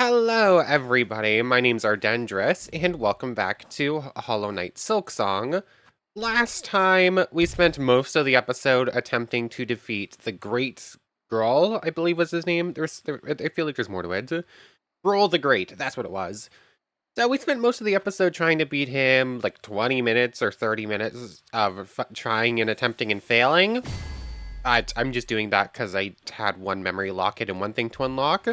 Hello, everybody. My name's Ardendris, and welcome back to Hollow Knight Silksong. Last time, we spent most of the episode attempting to defeat the Great Gruul, I believe was his name. I feel like there's more to it. Gruul the Great, that's what it was. So we spent most of the episode trying to beat him, like 20 minutes or 30 minutes of trying and attempting and failing. I'm just doing that because I had one memory locket and one thing to unlock.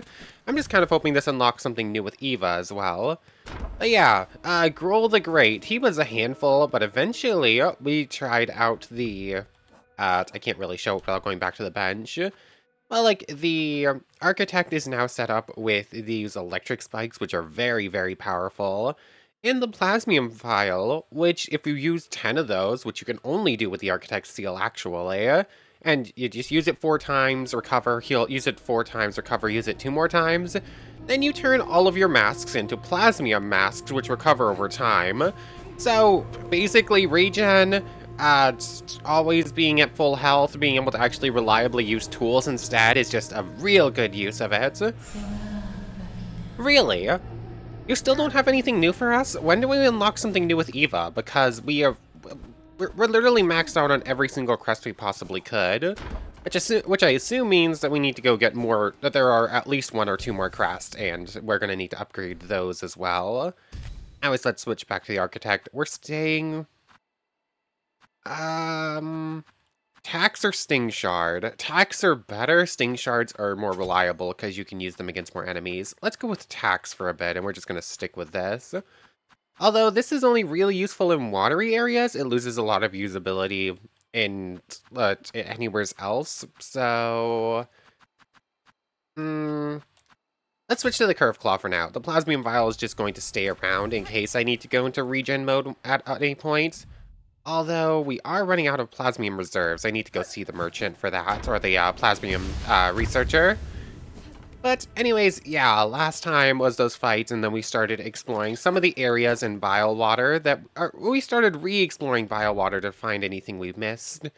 I'm just kind of hoping this unlocks something new with Eva as well. But yeah, Gruul the Great, he was a handful, but eventually we tried out the... I can't really show it without going back to the bench. Well, like, the Architect is now set up with these electric spikes, which are very, very powerful. And the Plasmium Vial, which if you use 10 of those, which you can only do with the Architect's Seal actually, and you just use it 4 times, recover, heal, use it 4 times, recover, use it 2 more times, then you turn all of your masks into Plasmium masks, which recover over time. So, basically, regen, always being at full health, being able to actually reliably use tools instead is just a real good use of it. Really? You still don't have anything new for us? When do we unlock something new with Eva? Because we're literally maxed out on every single crest we possibly could, which I assume means that we need to go get more, that there are at least 1 or 2 more crests, and we're going to need to upgrade those as well. Anyways, let's switch back to the Architect. We're staying... Tax or Sting Shard? Tax are better, Sting Shards are more reliable because you can use them against more enemies. Let's go with Tax for a bit, and we're just going to stick with this. Although this is only really useful in watery areas, it loses a lot of usability in anywhere else, so... Let's switch to the Curved Claw for now. The Plasmium Vial is just going to stay around in case I need to go into regen mode at any point. Although, we are running out of Plasmium reserves. I need to go see the merchant for that, or the Plasmium researcher. But anyways, yeah, last time was those fights, and then we started exploring some of the areas in Bile Water that... we started re-exploring Bile Water to find anything we've missed.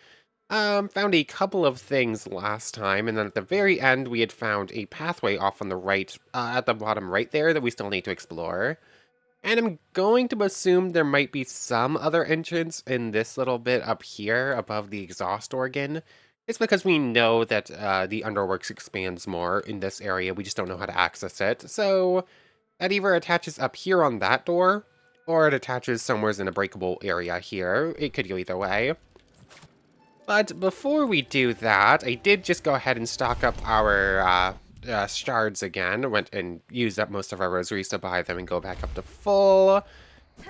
Found a couple of things last time, and then at the very end we had found a pathway off on the right, at the bottom right there that we still need to explore. And I'm going to assume there might be some other entrance in this little bit up here above the exhaust organ. It's because we know that the Underworks expands more in this area, we just don't know how to access it. So that either attaches up here on that door, or it attaches somewhere in a breakable area here. It could go either way. But before we do that, I did just go ahead and stock up our shards again. Went and used up most of our rosaries to buy them and go back up to full.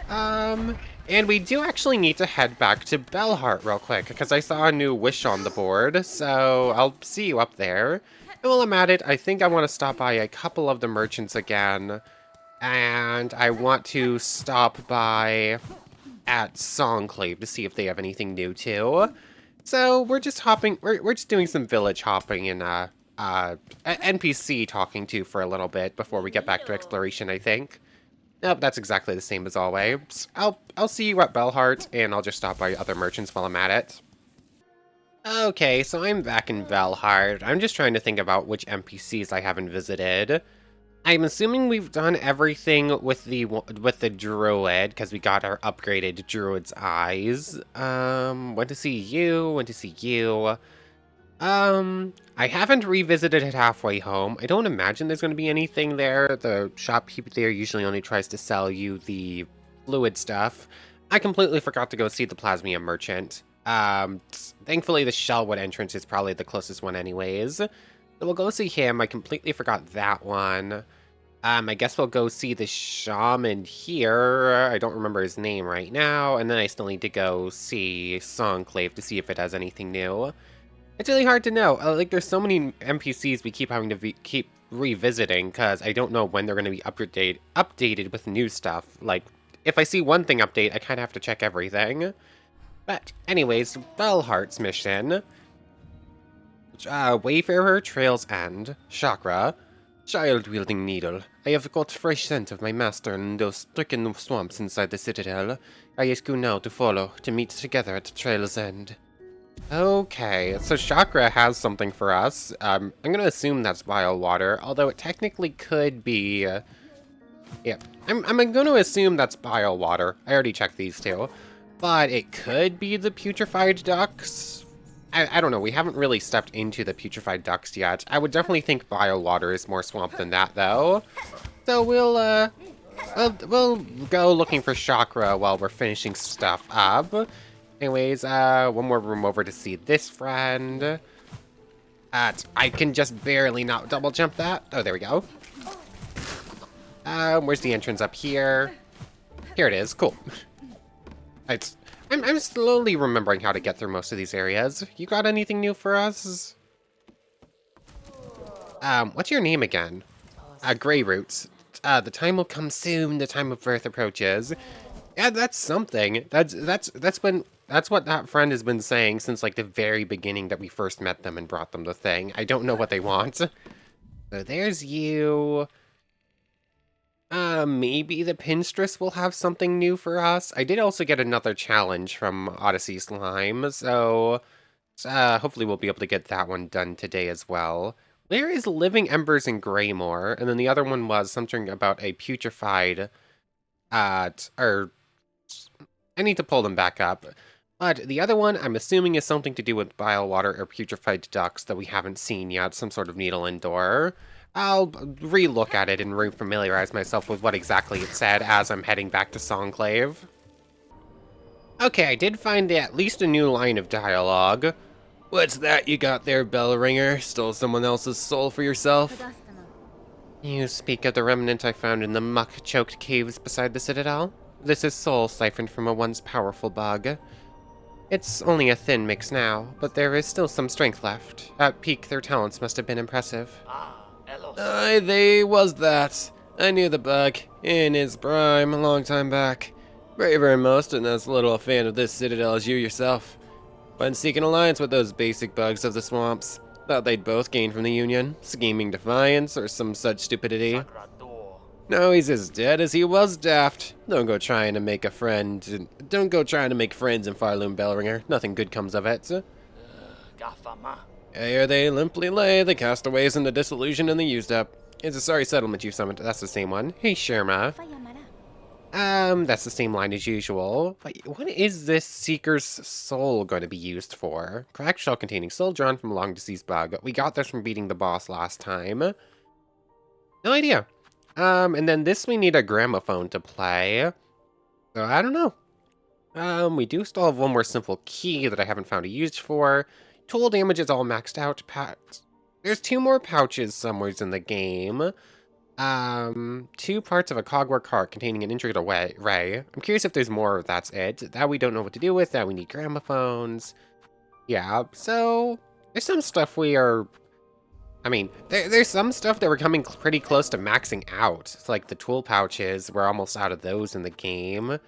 And we do actually need to head back to Bellheart real quick, because I saw a new wish on the board, so I'll see you up there. And while I'm at it, I think I want to stop by a couple of the merchants again, and I want to stop by at Songclave to see if they have anything new too. So we're just hopping, we're just doing some village hopping and NPC talking to for a little bit before we get back to exploration, I think. Nope, that's exactly the same as always. I'll see you at Bellheart, and I'll just stop by other merchants while I'm at it. Okay, so I'm back in Bellheart. I'm just trying to think about which NPCs I haven't visited. I'm assuming we've done everything with the druid, because we got our upgraded druid's eyes. Went to see you, went to see you. I haven't revisited it halfway home. I don't imagine there's going to be anything there. The shopkeeper there usually only tries to sell you the fluid stuff. I completely forgot to go see the Plasmium merchant. Thankfully the Shellwood entrance is probably the closest one anyways. So we'll go see him. I completely forgot that one. I guess we'll go see the shaman here. I don't remember his name right now. And then I still need to go see Songclave to see if it has anything new. It's really hard to know. Like, there's so many NPCs we keep having to keep revisiting, because I don't know when they're going to be updated with new stuff. Like, if I see one thing update, I kind of have to check everything. But anyways, Bellheart's mission. Wayfarer Trail's End. Shakra. Child-wielding needle. I have got fresh scent of my master in those stricken swamps inside the citadel. I ask you now to follow, to meet together at the trail's end. Okay, so Shakra has something for us. I'm gonna assume that's bio water, although it technically could be. Yeah, I'm gonna assume that's bio water. I already checked these two, but it could be the putrefied ducks. I don't know. We haven't really stepped into the putrefied ducts yet. I would definitely think bio water is more swamp than that, though. So we'll go looking for Chakra while we're finishing stuff up. Anyways, one more room over to see this friend. I can just barely not double jump that. Oh, there we go. Where's the entrance up here? Here it is. Cool. I'm slowly remembering how to get through most of these areas. You got anything new for us? What's your name again? Grey Roots. The time will come soon. The time of birth approaches. Yeah, that's something. That's what that friend has been saying since like the very beginning that we first met them and brought them the thing. I don't know what they want. So there's you. Maybe the Pinstress will have something new for us. I did also get another challenge from Odyssey Slime, so hopefully we'll be able to get that one done today as well. There is Living Embers in Greymore, and then the other one was something about a putrefied, or I need to pull them back up. But the other one, I'm assuming, is something to do with bile water or putrefied ducts that we haven't seen yet, some sort of needle and door. I'll re-look at it and re-familiarize myself with what exactly it said as I'm heading back to Songclave. Okay, I did find at least a new line of dialogue. What's that you got there, bell ringer? Stole someone else's soul for yourself? You speak of the remnant I found in the muck-choked caves beside the citadel? This is soul siphoned from a once powerful bug. It's only a thin mix now, but there is still some strength left. At peak, their talents must have been impressive. Aye, they was that. I knew the bug, in his prime, a long time back. Braver than most, and as little a fan of this citadel as you yourself. When seeking alliance with those basic bugs of the swamps, thought they'd both gain from the Union, scheming defiance or some such stupidity. Now he's as dead as he was daft. Don't go trying to make friends in Farloom Bellringer. Nothing good comes of it. Here they limply lay, the castaways and the disillusioned and the used up. It's a sorry settlement you summoned. That's the same one. Hey, Sherma. That's the same line as usual. But what is this Seeker's soul going to be used for? Cracked shell containing soul drawn from a long-deceased bug. We got this from beating the boss last time. No idea. And then this we need a gramophone to play. So I don't know. We do still have one more simple key that I haven't found a use for. Tool damage is all maxed out. There's 2 more pouches somewhere in the game. 2 parts of a cogwork cart containing an intricate ray. I'm curious if there's more. That's it. That we don't know what to do with. That we need gramophones. Yeah, so there's some stuff we are... I mean, there's some stuff that we're coming pretty close to maxing out. It's like the tool pouches. We're almost out of those in the game.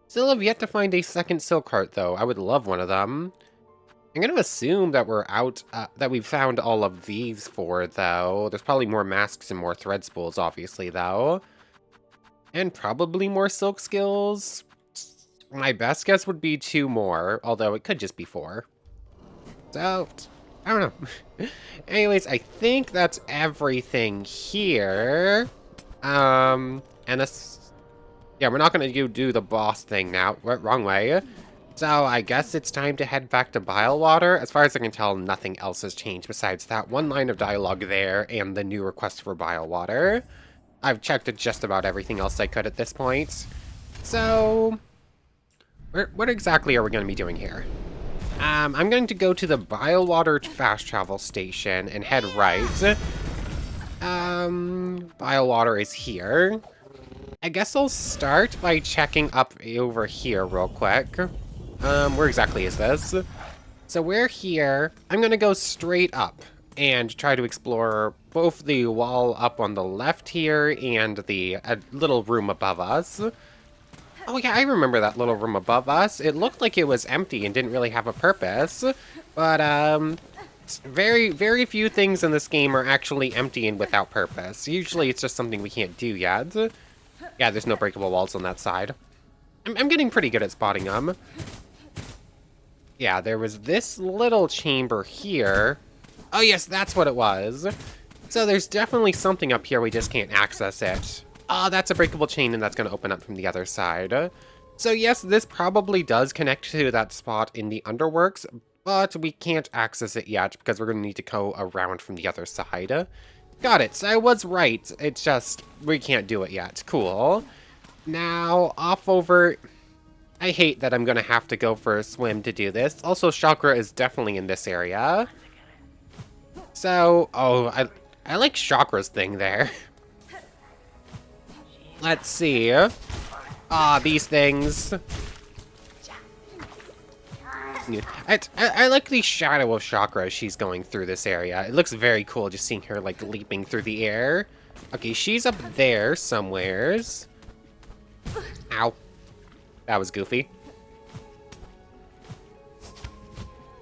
Still have yet to find a second silk cart, though. I would love one of them. I'm going to assume that we're out, that we've found all of these four, though. There's probably more masks and more thread spools, obviously, though. And probably more silk skills. My best guess would be 2 more, although it could just be 4. So, I don't know. Anyways, I think that's everything here. And this... Yeah, we're not going to do the boss thing now. Wrong way. So I guess it's time to head back to Bilewater. As far as I can tell, nothing else has changed besides that one line of dialogue there and the new request for Bilewater. I've checked just about everything else I could at this point. So, what exactly are we going to be doing here? I'm going to go to the Bilewater fast travel station and head right. Bilewater is here. I guess I'll start by checking up over here real quick. Where exactly is this? So we're here. I'm gonna go straight up and try to explore both the wall up on the left here and the little room above us. Oh yeah, I remember that little room above us. It looked like it was empty and didn't really have a purpose. But, very, very few things in this game are actually empty and without purpose. Usually it's just something we can't do yet. Yeah, there's no breakable walls on that side. I'm getting pretty good at spotting them. Yeah, there was this little chamber here. Oh yes, that's what it was. So there's definitely something up here, we just can't access it. Oh, that's a breakable chain, and that's going to open up from the other side. So yes, this probably does connect to that spot in the Underworks, but we can't access it yet because we're going to need to go around from the other side. Got it, so I was right. It's just, we can't do it yet. Cool. Now, off over... I hate that I'm going to have to go for a swim to do this. Also, Shakra is definitely in this area. So, oh, I like Shakra's thing there. Let's see. Ah, these things. I like the shadow of Shakra as she's going through this area. It looks very cool just seeing her, like, leaping through the air. Okay, she's up there somewheres. Ow. That was goofy.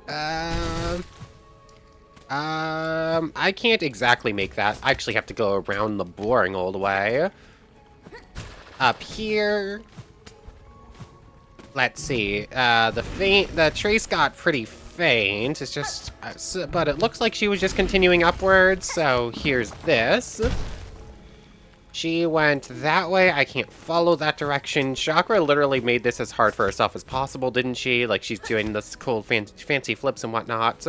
I can't exactly make that. I actually have to go around the boring old way. Up here. Let's see. The trace got pretty faint. It's just, but it looks like she was just continuing upwards. So here's this. She went that way. I can't follow that direction. Shakra literally made this as hard for herself as possible, didn't she? Like, she's doing this cool fancy flips and whatnot.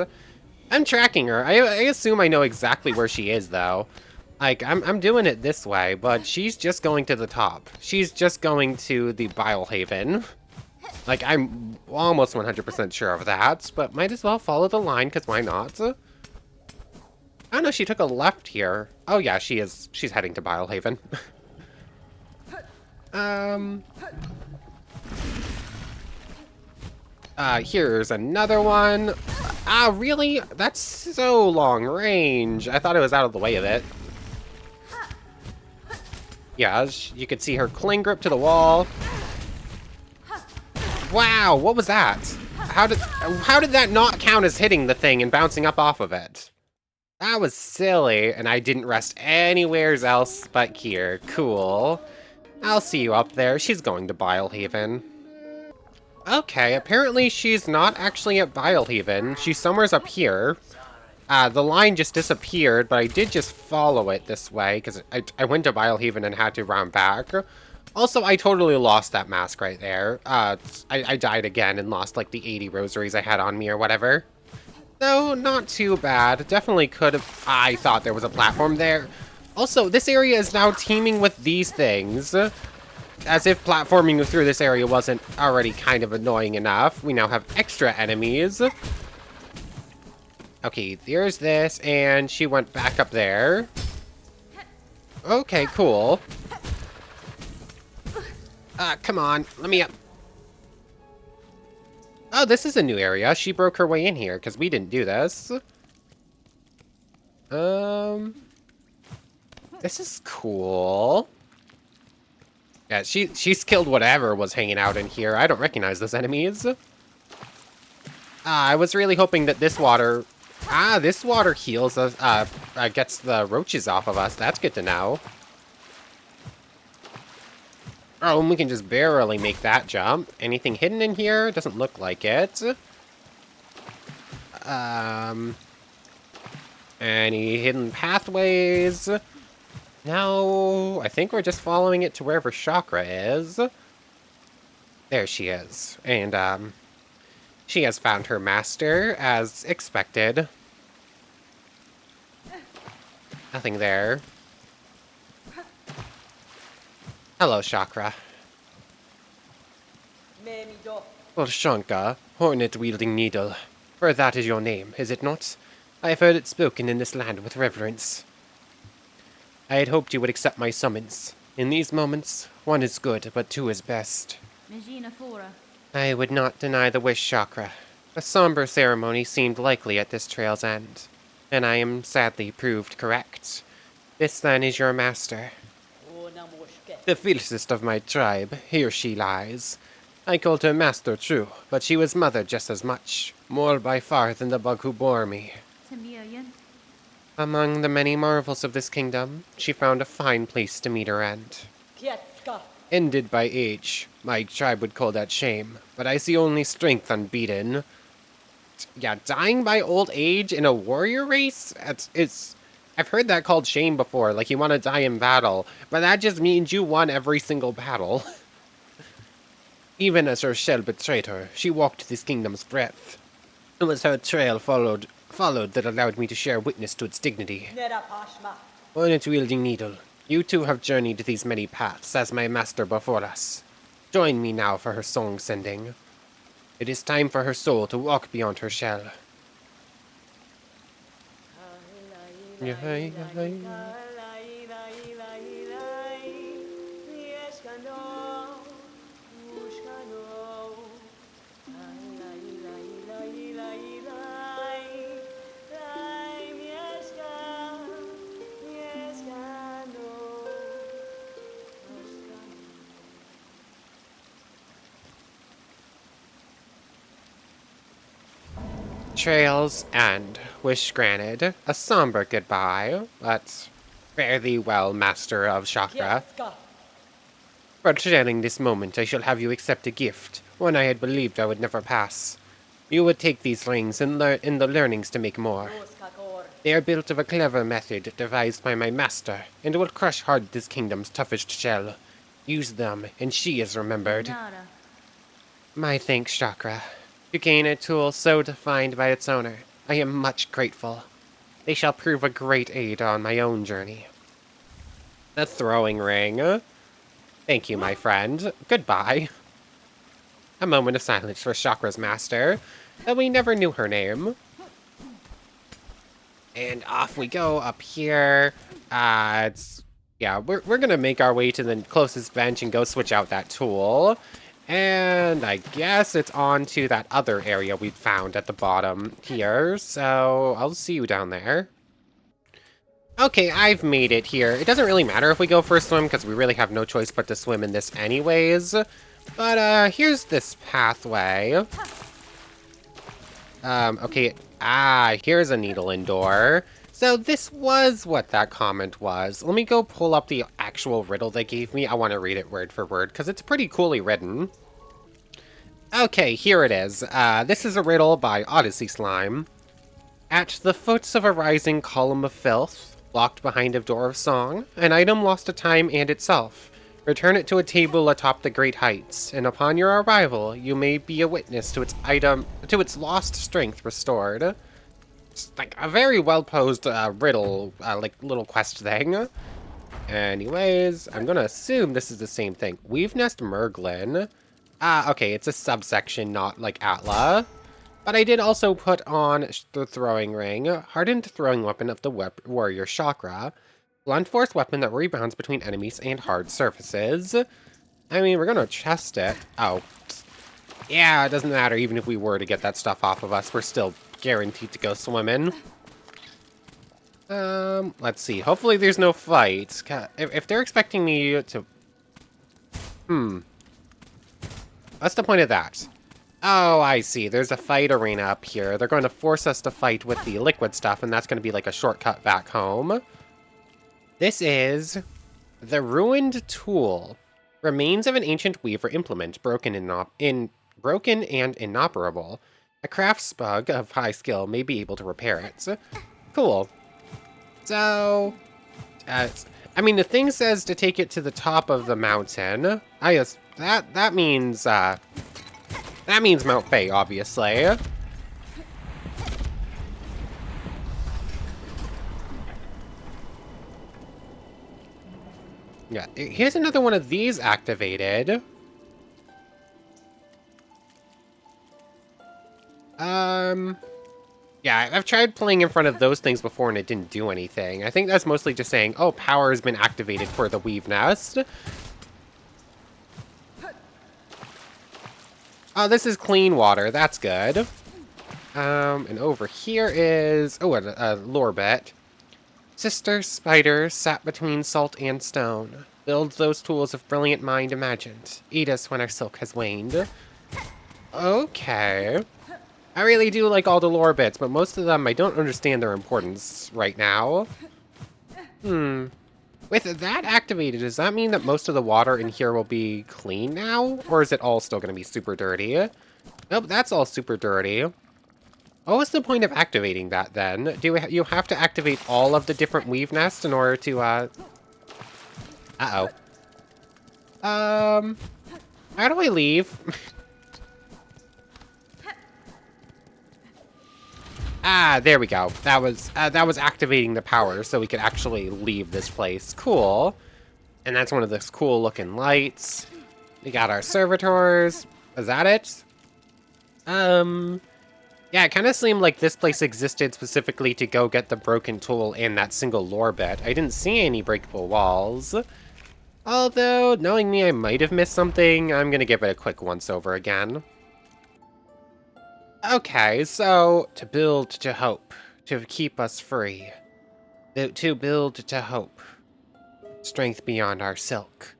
I'm tracking her. I assume I know exactly where she is, though. Like, I'm doing it this way, but she's just going to the top. She's just going to the Bile Haven. Like, I'm almost 100% sure of that, but might as well follow the line, because why not? I don't know, she took a left here. Oh yeah, she is. She's heading to Bile Haven. Here's another one. Ah, really? That's so long range. I thought it was out of the way of it. Yeah, you could see her cling grip to the wall. Wow, what was that? How did that not count as hitting the thing and bouncing up off of it? That was silly, and I didn't rest anywhere else but here. Cool. I'll see you up there. She's going to Bile Haven. Okay, apparently she's not actually at Bile Haven. She's somewheres up here. The line just disappeared, but I did just follow it this way, because I went to Bile Haven and had to round back. Also, I totally lost that mask right there. I died again and lost, like, the 80 rosaries I had on me or whatever. No, not too bad. Definitely could have... I thought there was a platform there. Also, this area is now teeming with these things. As if platforming through this area wasn't already kind of annoying enough. We now have extra enemies. Okay, there's this, and she went back up there. Okay, cool. Come on, let me up. Oh, this is a new area. She broke her way in here, because we didn't do this. This is cool. Yeah, she's killed whatever was hanging out in here. I don't recognize those enemies. I was really hoping that this water... this water heals us, gets the roaches off of us. That's good to know. Oh, and we can just barely make that jump. Anything hidden in here? Doesn't look like it. Any hidden pathways? No, I think we're just following it to wherever Shakra is. There she is. And, she has found her master, as expected. Nothing there. Hello, Shakra. Shanka, Hornet-wielding needle. For that is your name, is it not? I have heard it spoken in this land with reverence. I had hoped you would accept my summons. In these moments, one is good, but two is best. I would not deny the wish, Shakra. A somber ceremony seemed likely at this trail's end, and I am sadly proved correct. This, then, is your master. The fiercest of my tribe, here she lies. I called her master, true, but she was mother just as much, more by far than the bug who bore me. Among the many marvels of this kingdom, she found a fine place to meet her end. Ended by age, my tribe would call that shame, but I see only strength unbeaten. yeah, dying by old age in a warrior race? I've heard that called shame before, like you want to die in battle, but that just means you won every single battle. Even as her shell betrayed her, she walked this kingdom's breadth. It was her trail followed that allowed me to share witness to its dignity. Hornet-wielding needle, you too have journeyed these many paths as my master before us. Join me now for her song sending. It is time for her soul to walk beyond her shell. Trails end. Wish granted. A somber goodbye, but fare thee well, Master of Shakra. For sharing this moment, I shall have you accept a gift, one I had believed I would never pass. You would take these rings and in the learnings to make more. They are built of a clever method devised by my master, and will crush hard this kingdom's toughest shell. Use them, and she is remembered. My thanks, Shakra. To gain a tool so defined by its owner, I am much grateful. They shall prove a great aid on my own journey. The throwing ring. Thank you, my friend. Goodbye. A moment of silence for Shakra's master, though we never knew her name. And off we go up here. Yeah, we're gonna make our way to the closest bench and go switch out that tool. And I guess it's on to that other area we found at the bottom here, so I'll see you down there. Okay, I've made it here. It doesn't really matter if we go for a swim, because we really have no choice but to swim in this anyways. But, here's this pathway. Okay, here's a needle and door. So this was what that comment was. Let me go pull up the actual riddle they gave me. I want to read it word for word, because it's pretty coolly written. Okay, here it is. This is a riddle by Odyssey Slime. At the foots of a rising column of filth, locked behind a door of song, an item lost to time and itself. Return it to a table atop the great heights, and upon your arrival, you may be a witness to its lost strength restored. It's like a very well-posed riddle, like little quest thing. Anyways, I'm gonna assume this is the same thing. Weave Nest Merglin. Okay, it's a subsection, not like Atla. But I did also put on the throwing ring, hardened throwing weapon of the warrior Shakra, blunt force weapon that rebounds between enemies and hard surfaces. I mean, we're gonna test it. Oh. Yeah, it doesn't matter even if we were to get that stuff off of us, we're still guaranteed to go swimming. Let's see. Hopefully there's no fight. If they're expecting me to... What's the point of that? Oh, I see. There's a fight arena up here. They're going to force us to fight with the liquid stuff, and that's going to be like a shortcut back home. This is the Ruined Tool. Remains of an ancient weaver implement, broken and inoperable. A crafts bug of high skill may be able to repair it. Cool. So, I mean, the thing says to take it to the top of the mountain. I guess that means Mount Faye, obviously. Yeah, here's another one of these activated. Yeah, I've tried playing in front of those things before and it didn't do anything. I think that's mostly just saying, oh, power has been activated for the Weave Nest. Oh, this is clean water. That's good. And over here is... Oh, a lore bit. Sister Spider sat between salt and stone. Builds those tools of brilliant mind imagined. Eat us when our silk has waned. Okay. I really do like all the lore bits, but most of them I don't understand their importance right now. With that activated, does that mean that most of the water in here will be clean now? Or is it all still going to be super dirty? Nope, that's all super dirty. What was the point of activating that then? You have to activate all of the different weave nests in order to, Uh-oh. How do I leave? Ah, there we go. That was activating the power so we could actually leave this place. Cool. And that's one of those cool looking lights. We got our servitors. Is that it? Yeah, it kind of seemed like this place existed specifically to go get the broken tool and that single lore bit. I didn't see any breakable walls. Although, knowing me, I might have missed something. I'm gonna give it a quick once-over again. Okay, so, to build to hope. To keep us free. To build to hope. Strength beyond our silk.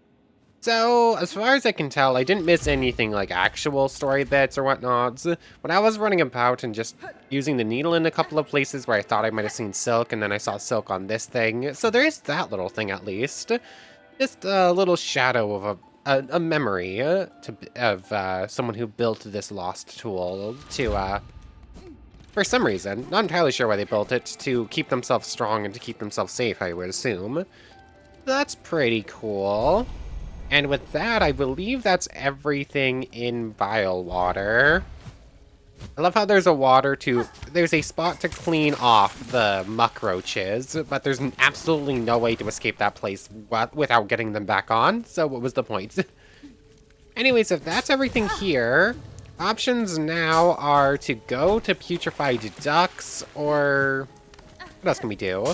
So, as far as I can tell, I didn't miss anything like actual story bits or whatnots. When I was running about and just using the needle in a couple of places where I thought I might have seen silk, and then I saw silk on this thing. So there is that little thing at least. Just a little shadow of a memory of someone who built this lost tool to, for some reason, not entirely sure why they built it, to keep themselves strong and to keep themselves safe, I would assume. That's pretty cool. And with that, I believe that's everything in Vile Water. I love how there's a spot to clean off the muck roaches, but there's absolutely no way to escape that place without getting them back on, so what was the point? Anyways, if that's everything here, options now are to go to Putrefied Ducks, or what else can we do?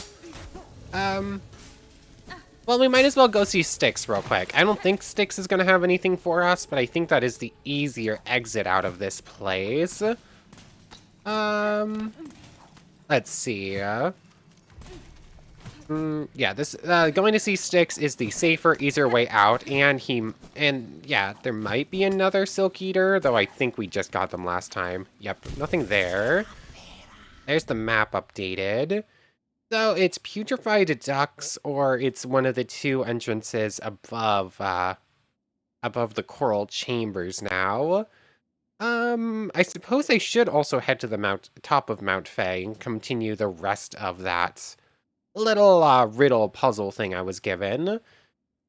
Well, we might as well go see Styx real quick. I don't think Styx is going to have anything for us, but I think that is the easier exit out of this place. Let's see. Yeah, going to see Styx is the safer, easier way out, and yeah, there might be another Silk Eater, though I think we just got them last time. Yep, nothing there. There's the map updated. So it's Putrefied Ducks, or it's one of the two entrances above the Coral Chambers now. I suppose I should also head to the top of Mount Fae and continue the rest of that little riddle puzzle thing I was given.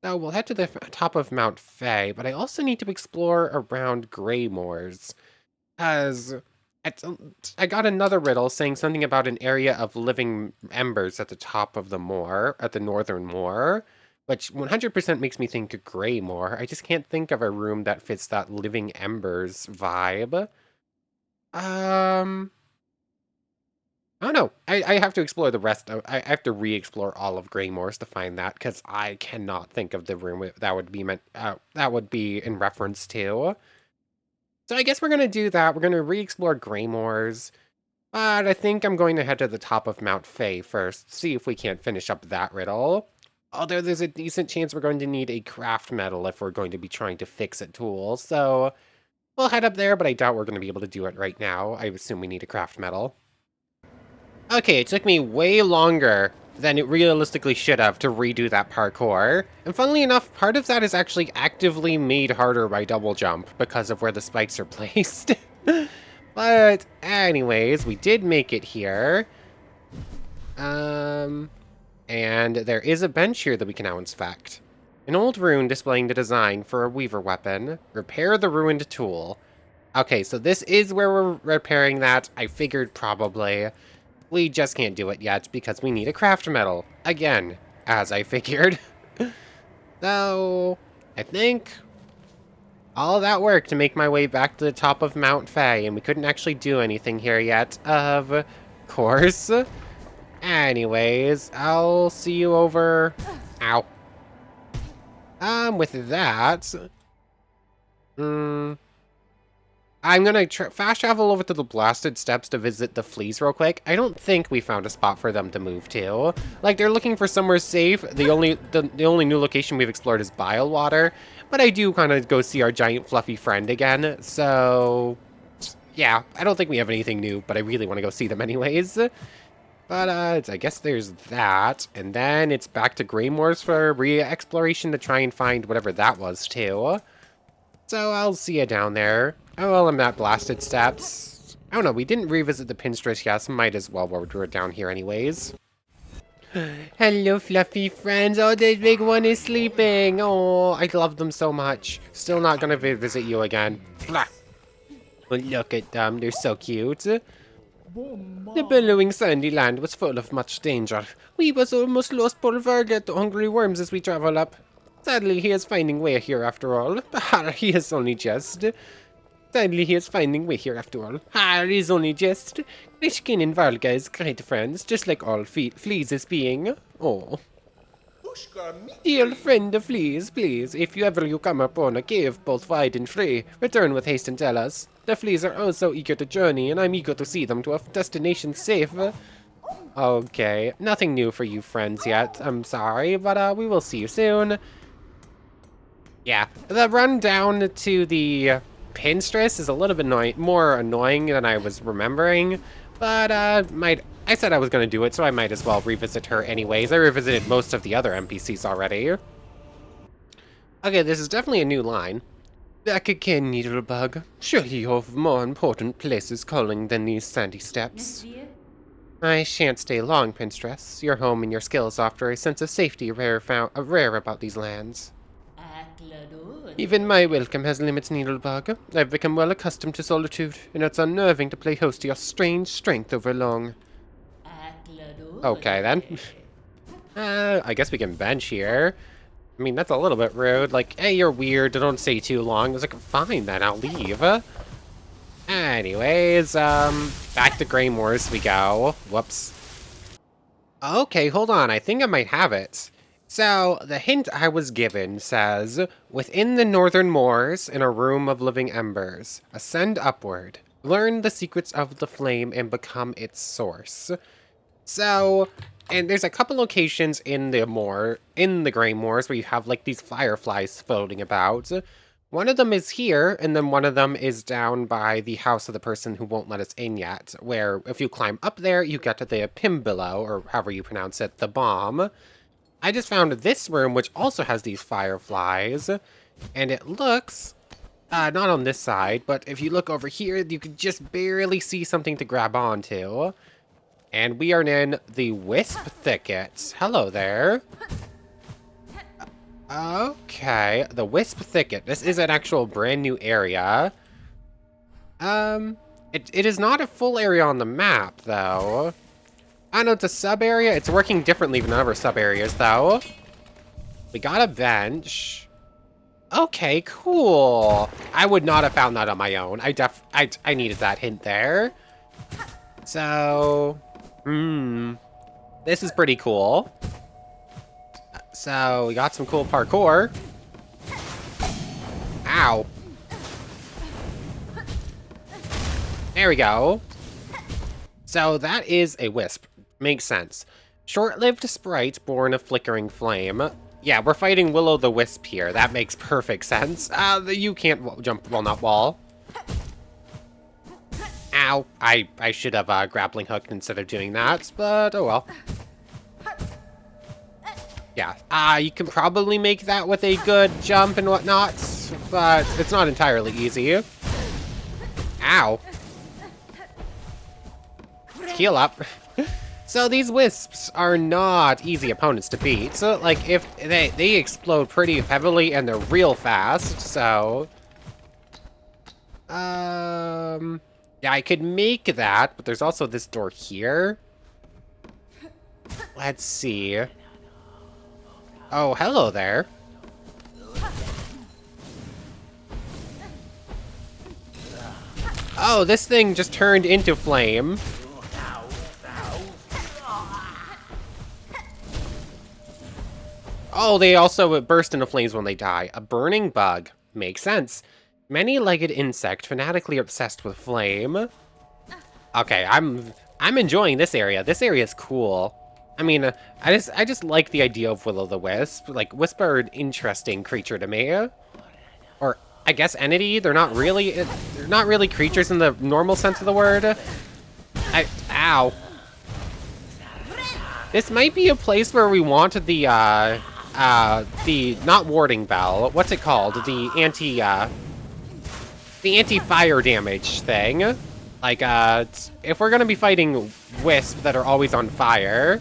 So we'll head to the top of Mount Fae, but I also need to explore around Greymoors, because I got another riddle saying something about an area of living embers at the top of the moor, at the northern moor, which 100% makes me think Greymoor. I just can't think of a room that fits that living embers vibe. I don't know. I have to explore the rest of... I have to re-explore all of Greymoors to find that, because I cannot think of the room that would be that would be in reference to. So I guess we're going to do that. We're going to re-explore Greymoors. But I think I'm going to head to the top of Mount Fae first, see if we can't finish up that riddle. Although there's a decent chance we're going to need a craft metal if we're going to be trying to fix a tool. So we'll head up there, but I doubt we're going to be able to do it right now. I assume we need a craft metal. Okay, it took me way longer than it realistically should have to redo that parkour. And funnily enough, part of that is actually actively made harder by double jump because of where the spikes are placed. But anyways, we did make it here. And there is a bench here that we can now inspect. An old rune displaying the design for a weaver weapon. Repair the ruined tool. Okay, so this is where we're repairing that. I figured probably. We just can't do it yet because we need a craft metal. Again, as I figured. So, I think all that work to make my way back to the top of Mount Fae, and we couldn't actually do anything here yet, of course. Anyways, I'll see you over... Ow. With that... I'm gonna fast travel over to the Blasted Steps to visit the fleas real quick. I don't think we found a spot for them to move to. Like, they're looking for somewhere safe. The only new location we've explored is Bile Water, but I do kind of go see our giant fluffy friend again. So, yeah, I don't think we have anything new, but I really want to go see them anyways. But I guess there's that, and then it's back to Greymoors for re-exploration to try and find whatever that was too. So I'll see you down there. Oh, well, I'm at Blasted Steps. I don't know, we didn't revisit the Pinstress yet, so might as well while we're down here anyways. Hello, fluffy friends. Oh, the big one is sleeping. Oh, I love them so much. Still not gonna visit you again. Blah. But look at them, they're so cute. The billowing sandy land was full of much danger. We was almost lost Bolvarga to hungry worms as we travel up. Sadly, he is finding way here after all. He is only just. Sadly, he is finding way here after all. He is only just. Krishkin and Valga is great friends, just like all fleas is being. Oh. Dear friend of fleas, please, if you come upon a cave both wide and free, return with haste and tell us. The fleas are oh so eager to journey, and I'm eager to see them to a destination safe. Okay, nothing new for you friends yet, I'm sorry, but we will see you soon. Yeah, the run down to the Pinstress is a little bit more annoying than I was remembering, but I said I was going to do it, so I might as well revisit her anyways. I revisited most of the other NPCs already. Okay, this is definitely a new line. Back again, Needlebug. Surely you have more important places calling than these sandy steppes. I shan't stay long, Pinstress. Your home and your skills offer a sense of safety rare about these lands. Even my welcome has limits, Needlebug. I've become well accustomed to solitude, and it's unnerving to play host to your strange strength over long. Okay, then. I guess we can bench here. I mean, that's a little bit rude. Like, hey, you're weird, don't stay too long. I was like, fine then, I'll leave. Anyways, back to Greymoors we go. Whoops. Okay, hold on, I think I might have it. So, the hint I was given says, within the northern moors, in a room of living embers, ascend upward, learn the secrets of the flame, and become its source. So, and there's a couple locations in the Grey Moors, where you have, like, these fireflies floating about. One of them is here, and then one of them is down by the house of the person who won't let us in yet, where if you climb up there, you get to the Pimbillow, or however you pronounce it, the bomb. I just found this room, which also has these fireflies, and it looks, not on this side, but if you look over here, you can just barely see something to grab onto. And we are in the Wisp Thicket. Hello there. Okay, the Wisp Thicket. This is an actual brand new area. It is not a full area on the map, though. I know it's a sub-area. It's working differently than other sub-areas, though. We got a bench. Okay, cool. I would not have found that on my own. I needed that hint there. So, this is pretty cool. So, we got some cool parkour. Ow. There we go. So, that is a wisp. Makes sense. Short-lived sprite born of flickering flame. Yeah, we're fighting Will-O-the-Wisp here. That makes perfect sense. You can't jump walnut wall. Ow. I should have grappling hooked instead of doing that, but oh well. Yeah, you can probably make that with a good jump and whatnot, but it's not entirely easy. Ow. Heal up. So these wisps are not easy opponents to beat. So like if they explode pretty heavily and they're real fast, so yeah, I could make that, but there's also this door here. Let's see. Oh, hello there. Oh, this thing just turned into flame. Oh, they also burst into flames when they die. A burning bug. Makes sense. Many-legged insect, fanatically obsessed with flame. Okay, I'm enjoying this area. This area is cool. I mean, I just like the idea of Will-O-the-Wisp. Like, Wisp are an interesting creature to me. Or, I guess, entity. They're not really creatures in the normal sense of the word. Ow. This might be a place where we want the not warding bell. What's it called? The anti-fire damage thing. Like, if we're gonna be fighting Wisp that are always on fire,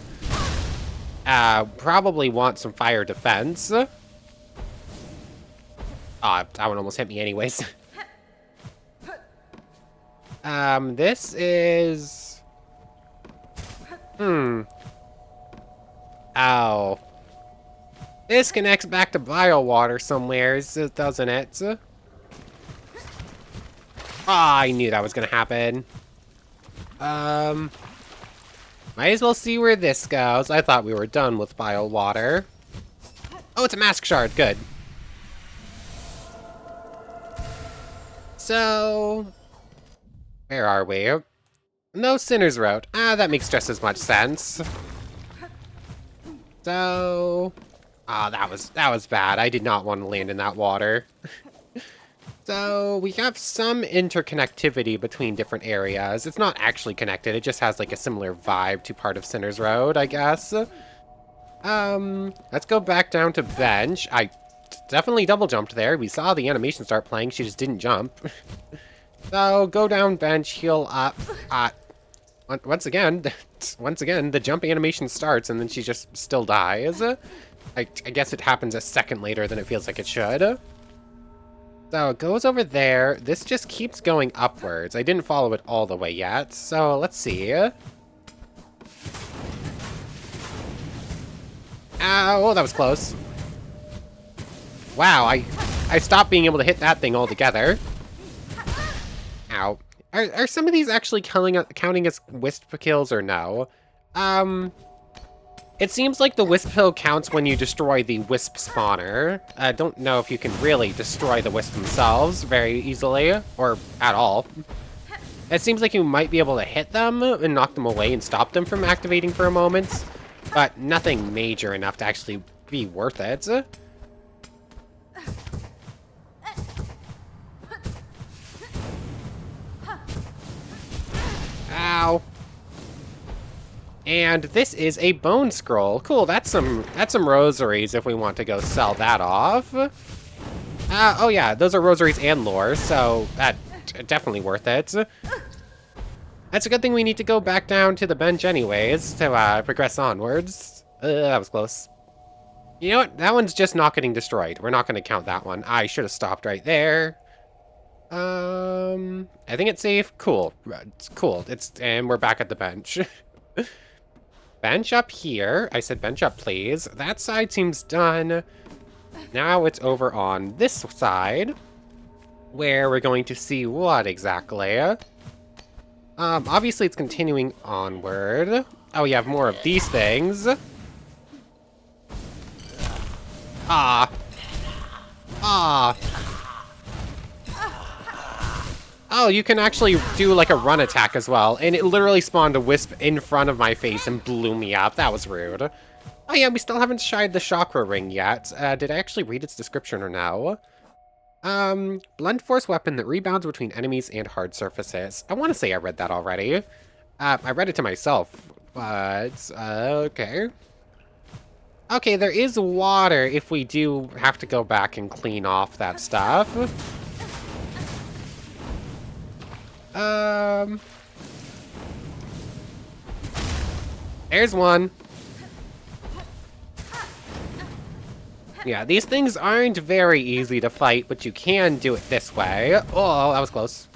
probably want some fire defense. Ah, that one almost hit me anyways. This is... Ow. This connects back to biowater somewhere, doesn't it? Ah, I knew that was gonna happen. Might as well see where this goes. I thought we were done with biowater. Oh, it's a mask shard. Good. So... where are we? No Sinner's Road. Ah, that makes just as much sense. So... ah, that was bad. I did not want to land in that water. So, we have some interconnectivity between different areas. It's not actually connected, it just has like a similar vibe to part of Sinner's Road, I guess. Let's go back down to bench. I definitely double jumped there. We saw the animation start playing, she just didn't jump. So, go down bench, heal up. Once again, the jump animation starts and then she just still dies. I guess it happens a second later than it feels like it should. So it goes over there. This just keeps going upwards. I didn't follow it all the way yet, so let's see. Ow, oh, that was close. Wow, I stopped being able to hit that thing altogether. Ow. Are some of these actually counting as Wisp kills or no? It seems like the Wisp kill counts when you destroy the Wisp spawner. I don't know if you can really destroy the Wisp themselves very easily, or at all. It seems like you might be able to hit them and knock them away and stop them from activating for a moment, but nothing major enough to actually be worth it. Ow. And this is a bone scroll. Cool, that's some rosaries if we want to go sell that off. Oh yeah, those are rosaries and lore, so that's definitely worth it. That's a good thing we need to go back down to the bench anyways to progress onwards. That was close. You know what? That one's just not getting destroyed. We're not going to count that one. I should have stopped right there. I think it's safe. Cool. It's cool. And we're back at the bench. Bench up here. I said bench up, please. That side seems done. Now it's over on this side, where we're going to see what exactly. Obviously it's continuing onward. Oh, you have more of these things. Ah. Ah. Oh, you can actually do like a run attack as well, and it literally spawned a Wisp in front of my face and blew me up. That was rude. Oh yeah, we still haven't tried the Chakra ring yet. Did I actually read its description or no? Blunt force weapon that rebounds between enemies and hard surfaces. I want to say I read that already. I read it to myself, but okay. Okay, there is water if we do have to go back and clean off that stuff. There's one. Yeah, these things aren't very easy to fight, but you can do it this way. Oh, that was close.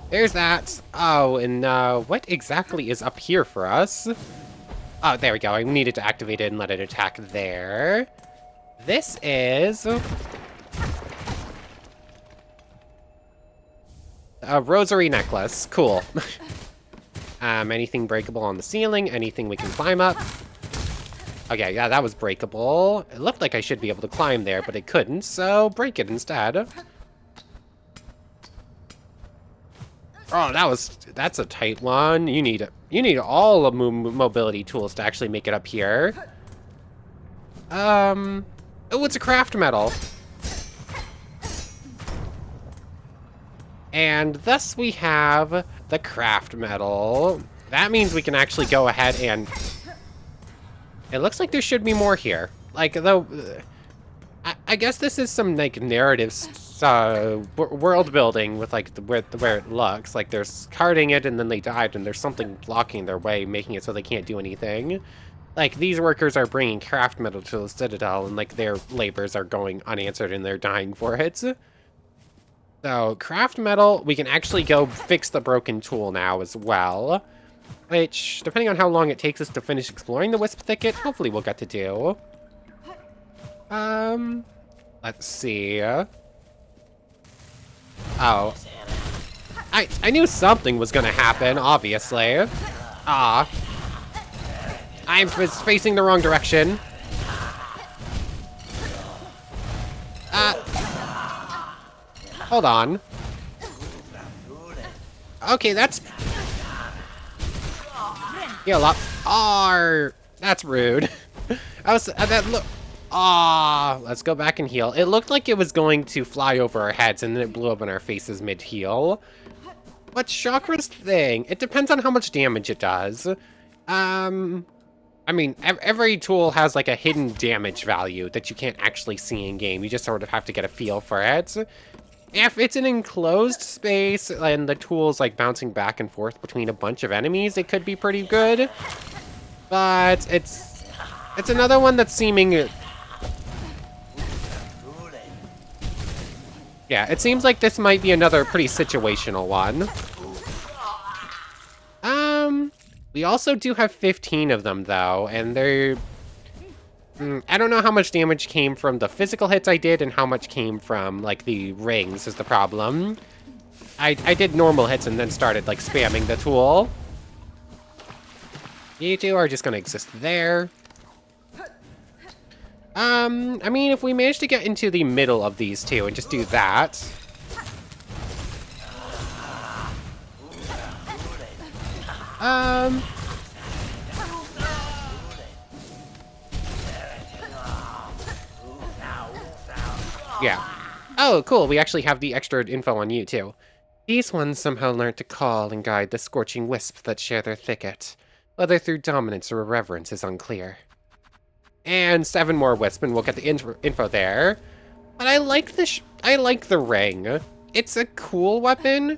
There's that. Oh, and what exactly is up here for us? Oh, there we go. I needed to activate it and let it attack there. This is a rosary necklace. Cool. Anything breakable on the ceiling? Anything we can climb up? Okay, yeah, that was breakable. It looked like I should be able to climb there, but it couldn't, so break it instead. Oh, that's a tight one. You need all the mobility tools to actually make it up here. Oh, it's a craft metal. And thus we have the craft metal. That means we can actually go ahead and... It looks like there should be more here. Like, though... I guess this is some, like, narrative world building with like where it looks like there's carting it and then they died and there's something blocking their way, making it so they can't do anything. Like, these workers are bringing craft metal to the Citadel, and like their labors are going unanswered and they're dying for it. So craft metal, we can actually go fix the broken tool now as well, which, depending on how long it takes us to finish exploring the Wisp Thicket, hopefully we'll get to do. Let's see. Oh. I knew something was gonna happen, obviously. Ah. I was facing the wrong direction. Hold on. Okay, that's... Heal up. Oh, that's rude. That look... Ah, let's go back and heal. It looked like it was going to fly over our heads, and then it blew up in our faces mid-heal. What's Shakra's thing? It depends on how much damage it does. I mean, every tool has like a hidden damage value that you can't actually see in game. You just sort of have to get a feel for it. If it's an enclosed space and the tool's like bouncing back and forth between a bunch of enemies, it could be pretty good. But it's another one that's seeming... Yeah, it seems like this might be another pretty situational one. We also do have 15 of them, though, and they're... I don't know how much damage came from the physical hits I did and how much came from, like, the rings is the problem. I did normal hits and then started, like, spamming the tool. You two are just gonna exist there. I mean, if we manage to get into the middle of these two and just do that... Yeah. Oh, cool. We actually have the extra info on you, too. These ones somehow learned to call and guide the scorching wisps that share their thicket. Whether through dominance or irreverence is unclear. And 7 more wisp, and we'll get the info there. But I like the ring. It's a cool weapon.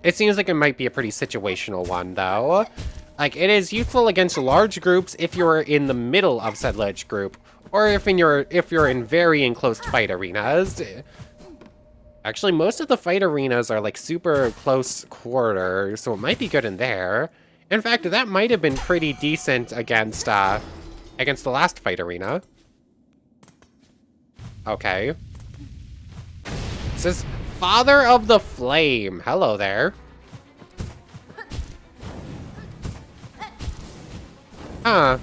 It seems like it might be a pretty situational one, though. Like, it is useful against large groups if you're in the middle of said large group, or if you're in very enclosed fight arenas. Actually, most of the fight arenas are like super close quarter, so it might be good in there. In fact, that might have been pretty decent against the last fight arena. Okay. This is Father of the Flame. Hello there. Huh.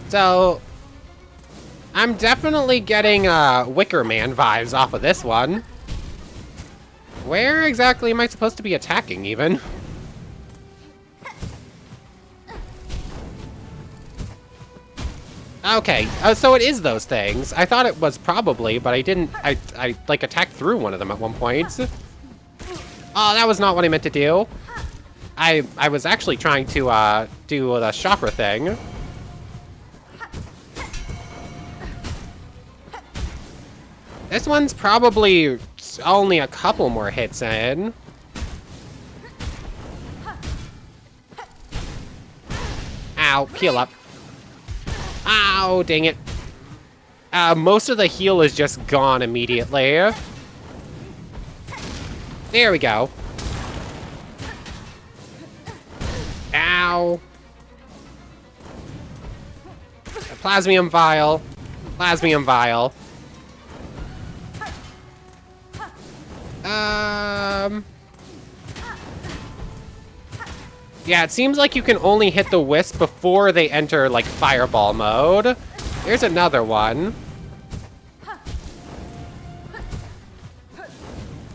So, I'm definitely getting Wicker Man vibes off of this one. Where exactly am I supposed to be attacking, even? Okay, so it is those things. I thought it was probably, but I didn't. I like attacked through one of them at one point. Oh, that was not what I meant to do. I was actually trying to do the Shakra thing. This one's probably only a couple more hits in. Ow, heal up. Ow, dang it. Most of the heal is just gone immediately. There we go. Ow. Plasmium vial. Plasmium vial. Yeah, it seems like you can only hit the wisp before they enter, like, fireball mode. There's another one.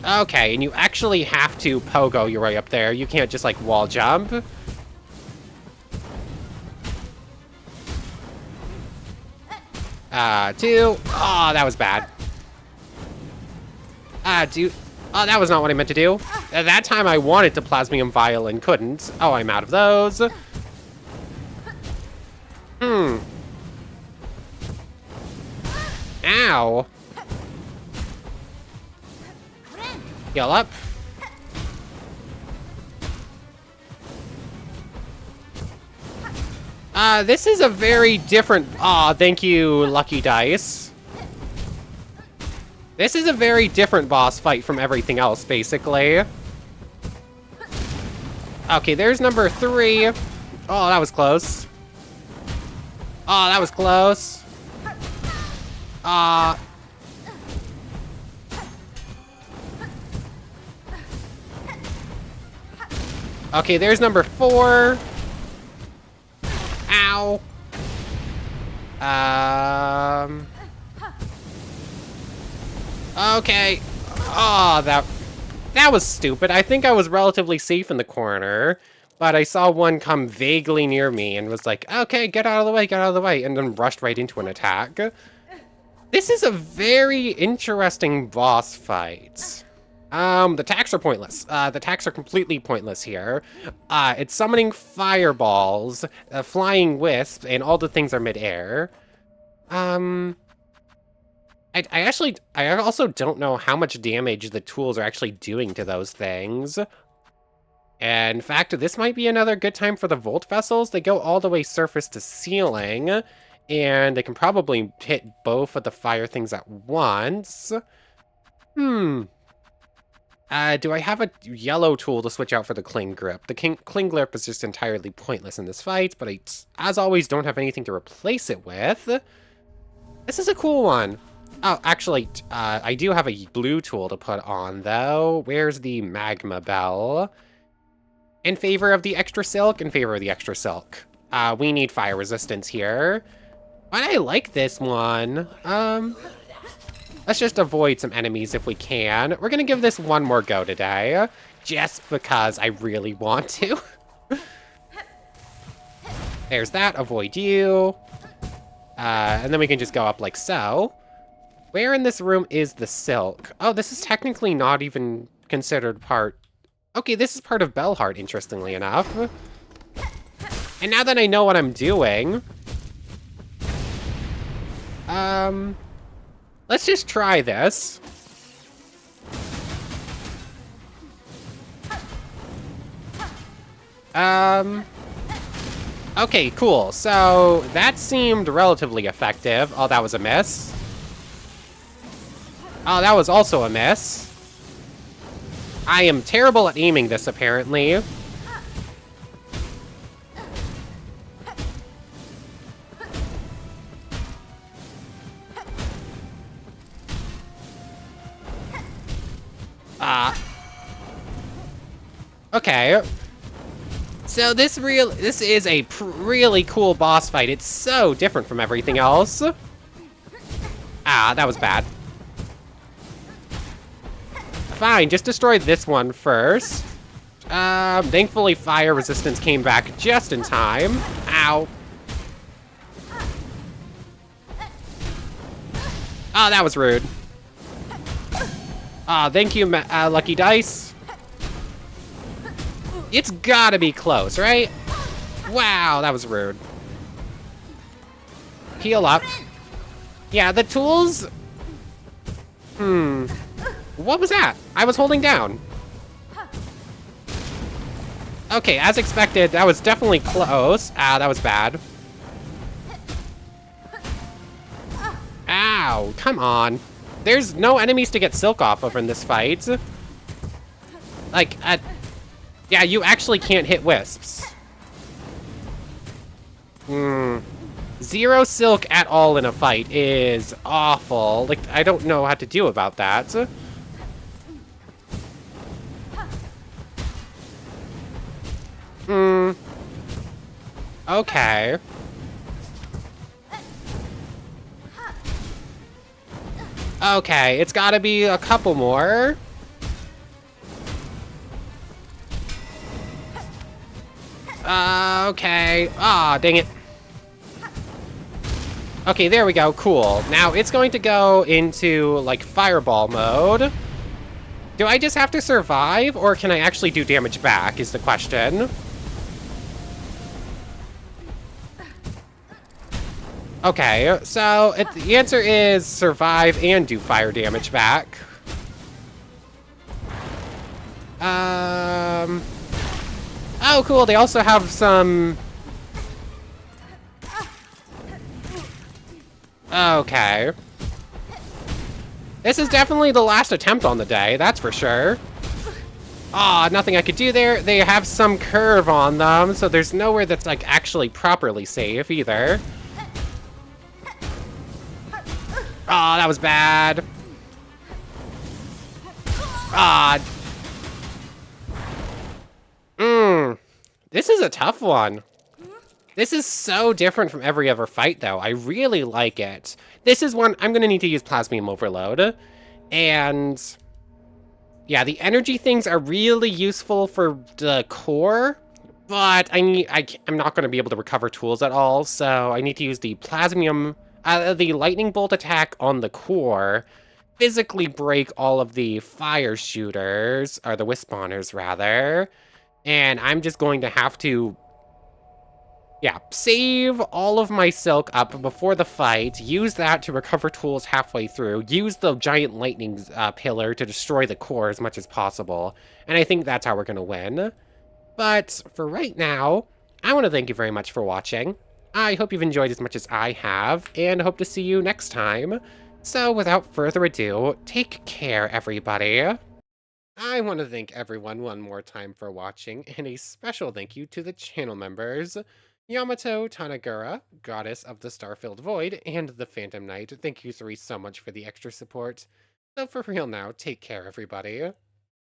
Okay, and you actually have to pogo your way up there. You can't just, like, wall jump. Two. Oh, that was bad. Dude. Oh, that was not what I meant to do. At that time, I wanted to Plasmium Vial and couldn't. Oh, I'm out of those. Ow. Heal up. This is a very different... Aw, thank you, Lucky Dice. This is a very different boss fight from everything else, basically. Okay, there's number 3. Oh, that was close. Oh, that was close. Okay, there's number 4. Ow. Okay. Oh, that was stupid. I think I was relatively safe in the corner, but I saw one come vaguely near me and was like, okay, get out of the way, get out of the way, and then rushed right into an attack. This is a very interesting boss fight. The attacks are pointless. The attacks are completely pointless here. It's summoning fireballs, flying wisps, and all the things are mid-air. I also don't know how much damage the tools are actually doing to those things. And in fact, this might be another good time for the Volt Vessels. They go all the way surface to ceiling, and they can probably hit both of the fire things at once. Do I have a yellow tool to switch out for the Cling Grip? The Cling Grip is just entirely pointless in this fight, but I, as always, don't have anything to replace it with. This is a cool one. Oh, actually, I do have a blue tool to put on, though. Where's the Magma Bell? In favor of the extra silk? In favor of the extra silk. We need fire resistance here. But I like this one. Let's just avoid some enemies if we can. We're gonna give this one more go today, just because I really want to. There's that, avoid you. And then we can just go up like so. Where in this room is the silk? Oh, this is technically not even considered part... Okay, this is part of Bellheart, interestingly enough. And now that I know what I'm doing... let's just try this. Okay, cool. So, that seemed relatively effective. Oh, that was a miss. Oh, that was also a miss. I am terrible at aiming this, apparently. Okay. So this is a really cool boss fight. It's so different from everything else. Ah, that was bad. Fine, just destroy this one first. Thankfully fire resistance came back just in time. Ow. Oh, that was rude. Thank you, Lucky Dice. It's gotta be close, right? Wow, that was rude. Heal up. Yeah, the tools... What was that? I was holding down. Okay, as expected, that was definitely close. Ah, that was bad. Ow, come on. There's no enemies to get silk off of in this fight. Like, yeah, you actually can't hit wisps. 0 silk at all in a fight is awful. Like, I don't know how to do about that. Okay. Okay, it's gotta be a couple more. Okay. Ah, dang it. Okay, there we go. Cool. Now it's going to go into, like, fireball mode. Do I just have to survive, or can I actually do damage back, is the question. Okay, so the answer is survive and do fire damage back. Oh, cool. They also have some... Okay. This is definitely the last attempt on the day, that's for sure. Ah, nothing I could do there. They have some curve on them, so there's nowhere that's, like, actually properly safe, either. Ah, that was bad. Ah. This is a tough one. This is so different from every other fight, though. I really like it. This is one I'm going to need to use Plasmium Overload. And... yeah, the energy things are really useful for the core, but I'm not going to be able to recover tools at all, so I need to use the Plasmium... the Lightning Bolt attack on the core, physically break all of the fire shooters, or the Wisp spawners, rather, and I'm just going to have to... yeah, save all of my silk up before the fight, use that to recover tools halfway through, use the giant lightning pillar to destroy the core as much as possible, and I think that's how we're going to win. But for right now, I want to thank you very much for watching. I hope you've enjoyed as much as I have, and hope to see you next time. So without further ado, take care, everybody. I want to thank everyone one more time for watching, and a special thank you to the channel members, Yamato Tanagura, Goddess of the Star-Filled Void, and the Phantom Knight. Thank you three so much for the extra support. So for real now, take care, everybody.